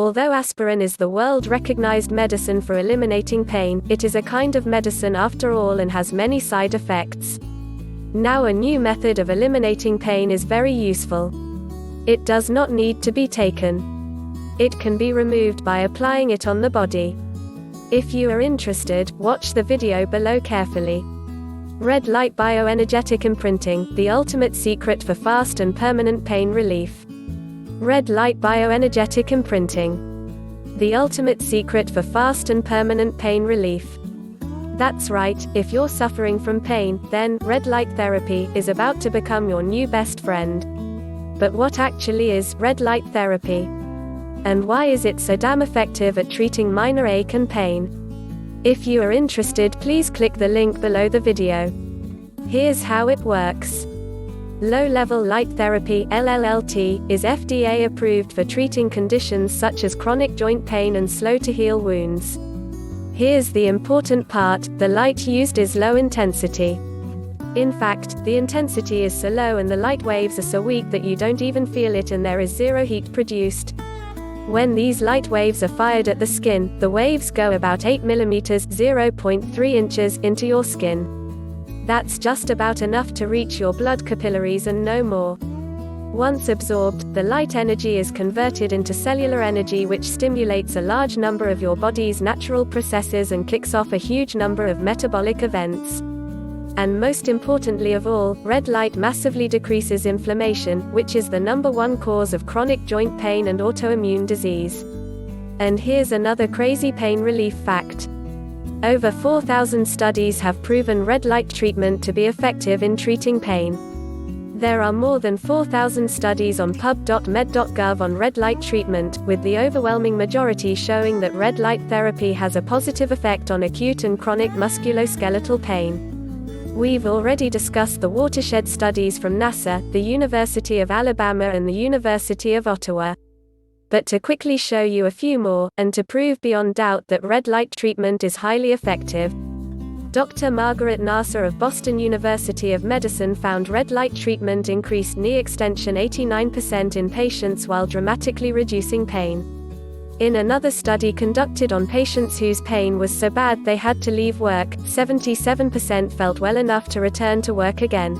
Although aspirin is the world-recognized medicine for eliminating pain, it is a kind of medicine after all and has many side effects. Now a new method of eliminating pain is very useful. It does not need to be taken. It can be removed by applying it on the body. If you are interested, watch the video below carefully. Red light bioenergetic imprinting, the ultimate secret for fast and permanent pain relief. Red light bioenergetic imprinting. The ultimate secret for fast and permanent pain relief. That's right, if you're suffering from pain, then red light therapy is about to become your new best friend. But what actually is red light therapy? And why is it so damn effective at treating minor ache and pain? If you are interested, please click the link below the video. Here's how it works. Low-level light therapy (LLT) is FDA approved for treating conditions such as chronic joint pain and slow-to-heal wounds. Here's the important part: the light used is low intensity. In fact, the intensity is so low and the light waves are so weak that you don't even feel it and there is zero heat produced. When these light waves are fired at the skin, the waves go about 8 mm (0.3 inches) into your skin. That's just about enough to reach your blood capillaries and no more. Once absorbed, the light energy is converted into cellular energy, which stimulates a large number of your body's natural processes and kicks off a huge number of metabolic events. And most importantly of all, red light massively decreases inflammation, which is the #1 cause of chronic joint pain and autoimmune disease. And here's another crazy pain relief fact. Over 4,000 studies have proven red light treatment to be effective in treating pain. There are more than 4,000 studies on pub.med.gov on red light treatment, with the overwhelming majority showing that red light therapy has a positive effect on acute and chronic musculoskeletal pain. We've already discussed the watershed studies from NASA, the University of Alabama and the University of Ottawa. But to quickly show you a few more, and to prove beyond doubt that red light treatment is highly effective, Dr. Margaret Nasser of Boston University of Medicine found red light treatment increased knee extension 89% in patients while dramatically reducing pain. In another study conducted on patients whose pain was so bad they had to leave work, 77% felt well enough to return to work again.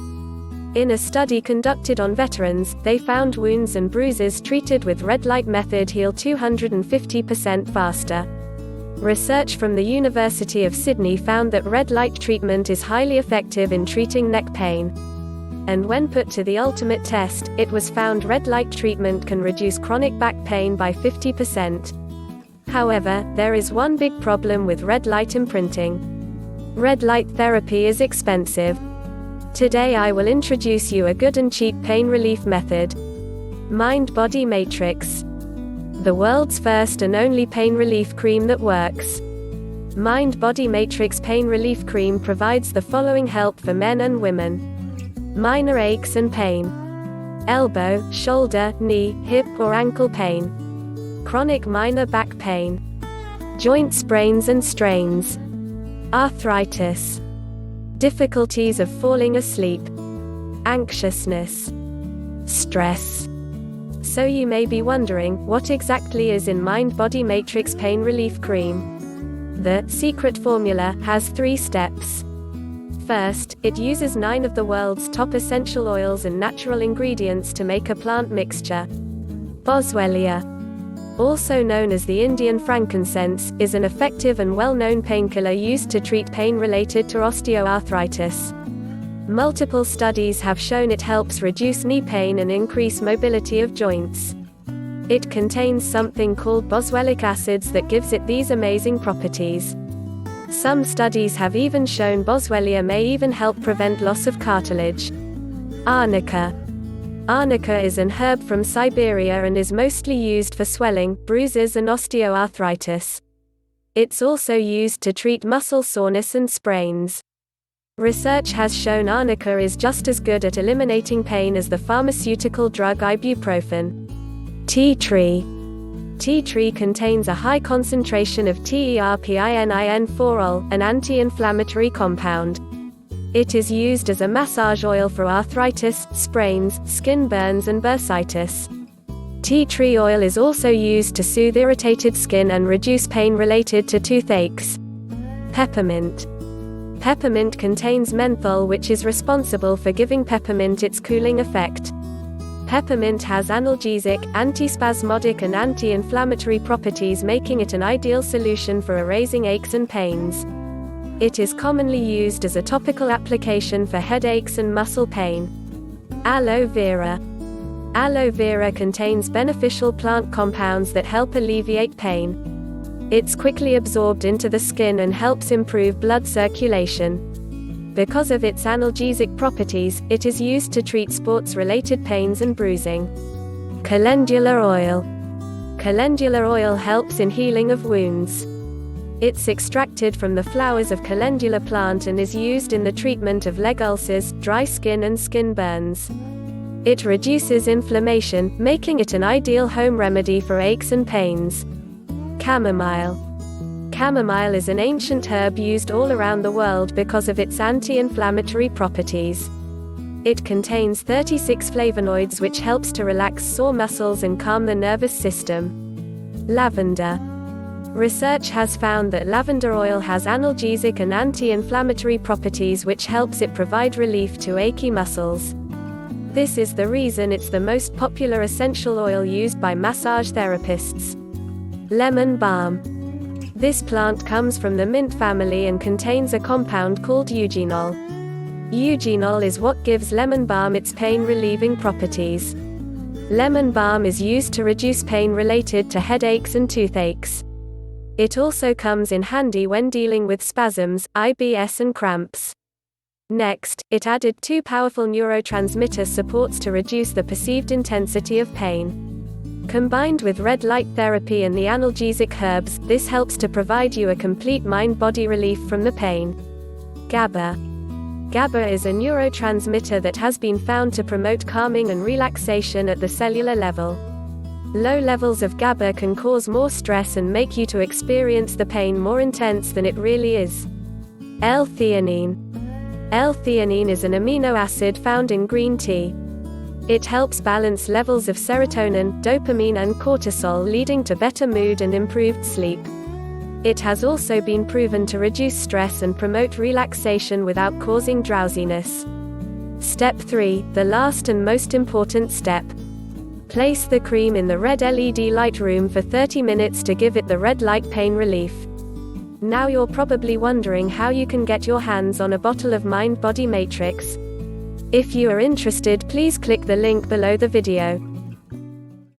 In a study conducted on veterans, they found wounds and bruises treated with red light method heal 250% faster. Research from the University of Sydney found that red light treatment is highly effective in treating neck pain. And when put to the ultimate test, it was found red light treatment can reduce chronic back pain by 50%. However, there is one big problem with red light imprinting. Red light therapy is expensive. Today I will introduce you a good and cheap pain relief method. Mind-Body Matrix. The world's first and only pain relief cream that works. Mind-Body Matrix Pain Relief Cream provides the following help for men and women. Minor aches and pain. Elbow, shoulder, knee, hip or ankle pain. Chronic minor back pain. Joint sprains and strains. Arthritis. Difficulties of falling asleep. Anxiousness. Stress. So you may be wondering, what exactly is in Mind-Body Matrix Pain Relief Cream? The secret formula has 3 steps. First, it uses 9 of the world's top essential oils and natural ingredients to make a plant mixture. Boswellia, also known as the Indian frankincense, is an effective and well-known painkiller used to treat pain related to osteoarthritis. Multiple studies have shown it helps reduce knee pain and increase mobility of joints. It contains something called boswellic acids that gives it these amazing properties. Some studies have even shown boswellia may even help prevent loss of cartilage. Arnica. Arnica is an herb from Siberia and is mostly used for swelling, bruises and osteoarthritis. It's also used to treat muscle soreness and sprains. Research has shown arnica is just as good at eliminating pain as the pharmaceutical drug ibuprofen. Tea tree. Tea tree contains a high concentration of terpinin-4-ol, an anti-inflammatory compound. It is used as a massage oil for arthritis, sprains, skin burns and bursitis. Tea tree oil is also used to soothe irritated skin and reduce pain related to toothaches. Peppermint. Peppermint contains menthol, which is responsible for giving peppermint its cooling effect. Peppermint has analgesic, antispasmodic and anti-inflammatory properties, making it an ideal solution for erasing aches and pains. It is commonly used as a topical application for headaches and muscle pain. Aloe vera. Aloe vera contains beneficial plant compounds that help alleviate pain. It's quickly absorbed into the skin and helps improve blood circulation. Because of its analgesic properties, it is used to treat sports-related pains and bruising. Calendula oil. Calendula oil helps in healing of wounds. It's extracted from the flowers of calendula plant and is used in the treatment of leg ulcers, dry skin and skin burns. It reduces inflammation, making it an ideal home remedy for aches and pains. Chamomile. Chamomile is an ancient herb used all around the world because of its anti-inflammatory properties. It contains 36 flavonoids, which helps to relax sore muscles and calm the nervous system. Lavender. Research has found that lavender oil has analgesic and anti-inflammatory properties, which helps it provide relief to achy muscles. This is the reason it's the most popular essential oil used by massage therapists. Lemon balm. This plant comes from the mint family and contains a compound called eugenol. Eugenol is what gives lemon balm its pain-relieving properties. Lemon balm is used to reduce pain related to headaches and toothaches. It also comes in handy when dealing with spasms, IBS and cramps. Next, it added 2 powerful neurotransmitter supports to reduce the perceived intensity of pain. Combined with red light therapy and the analgesic herbs, this helps to provide you a complete mind-body relief from the pain. GABA. GABA is a neurotransmitter that has been found to promote calming and relaxation at the cellular level. Low levels of GABA can cause more stress and make you to experience the pain more intense than it really is. L-theanine. L-theanine is an amino acid found in green tea. It helps balance levels of serotonin, dopamine and cortisol, leading to better mood and improved sleep. It has also been proven to reduce stress and promote relaxation without causing drowsiness. Step 3, the last and most important step. Place the cream in the red LED light room for 30 minutes to give it the red light pain relief. Now you're probably wondering how you can get your hands on a bottle of Mind Body Matrix. If you are interested, please click the link below the video.